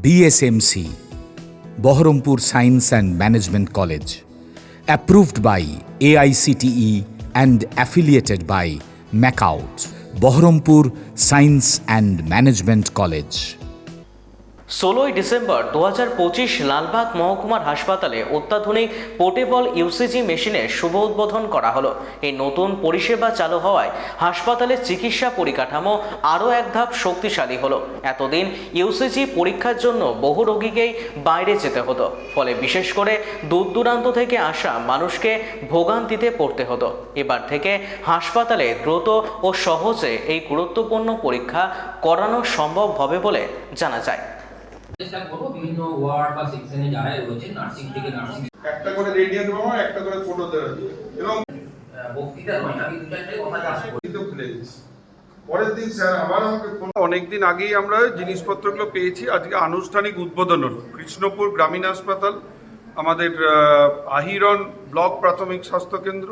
DSMC, Baharampur Science and Management College, approved by AICTE and affiliated by MAKAUT, Baharampur Science and Management College. 16 December 2025 Lalbagh মহকুমার হাসপাতালে অত্যাধুনিক portable ইউসিজি মেশিনের শুভ উদ্বোধন করা হলো। এই নতুন পরিষেবা চালু হওয়ায় হাসপাতালের চিকিৎসা পরিকাঠামো আরও এক ধাপ শক্তিশালী হলো। এতদিন ইউসিজি পরীক্ষার জন্য বহু রোগীকেই বাইরে যেতে হতো, ফলে বিশেষ করে দূর দূরান্ত থেকে আসা মানুষকে ভোগান্তিতে পড়তে হতো। এবার থেকে হাসপাতালে দ্রুত ও সহজে এই গুরুত্বপূর্ণ পরীক্ষা করানো সম্ভব হবে বলে জানা যায়। বিভিন্ন ওয়ার্ড বা সেকশনে যারা রয়েছে নার্সিং থেকে নার্সিং একটা করে রেডিও দেবো, একটা করে ফটো দেবো এবং বক্তৃতা নয়, আমি দু চারটে কথা জানতে ভুলে গেছি। পরের দিন স্যার আবার আমাকে অনেকদিন আগেই আমরা জিনিসপত্রগুলো পেয়েছি। আজকে আনুষ্ঠানিক উদ্বোধন হলো। কৃষ্ণপুর গ্রামীণ হাসপাতাল, আমাদের আহিরন ব্লক প্রাথমিক স্বাস্থ্য কেন্দ্র,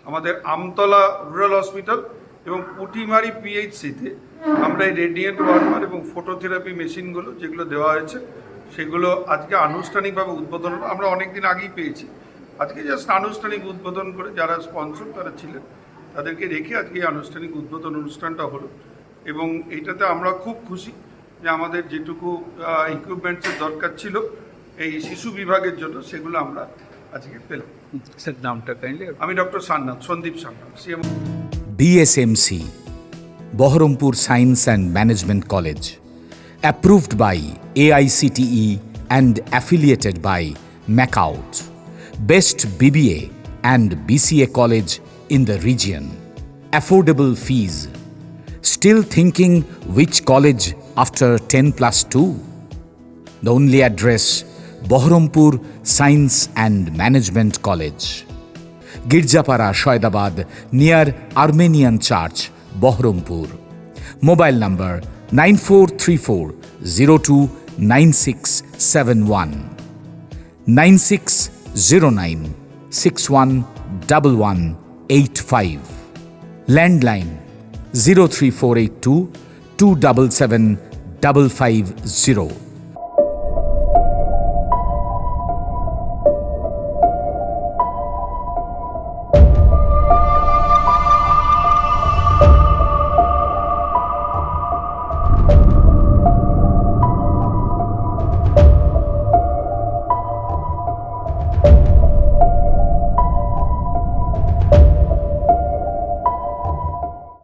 আমাদের আমতলা রুরাল হসপিটাল এবং পুটিমারি পিএইচসিতে আমরা এই রেডিয়েন্ট ওয়ার্মার এবং ফটোথেরাপি মেশিনগুলো যেগুলো দেওয়া হয়েছে সেগুলো আজকে আনুষ্ঠানিকভাবে উদ্বোধন হলো। আমরা অনেকদিন আগেই পেয়েছি, আজকে জাস্ট আনুষ্ঠানিক উদ্বোধন করে যারা স্পন্সর তারা ছিলেন তাদেরকে রেখে আজকে এই আনুষ্ঠানিক উদ্বোধন অনুষ্ঠানটা হলো। এবং এইটাতে আমরা খুব খুশি যে আমাদের যেটুকু ইকুইপমেন্টসের দরকার ছিল এই শিশু বিভাগের জন্য সেগুলো আমরা আজকে পেলাম। স্যার নামটা কাইন্ডলি। আমি doctor Sannath, Sandeep Sannath, CM. DSMC, Baharampur Science and Management College, approved by AICTE and affiliated by MAKAUT, best BBA and BCA college in the region. Affordable fees. Still thinking which college after 10+2? The only address, Baharampur Science and Management College, Girjapara, Shoydabad, near Armenian Church, Baharampur. Mobile number 9434029671, 9609611185. Landline 03482 277 550.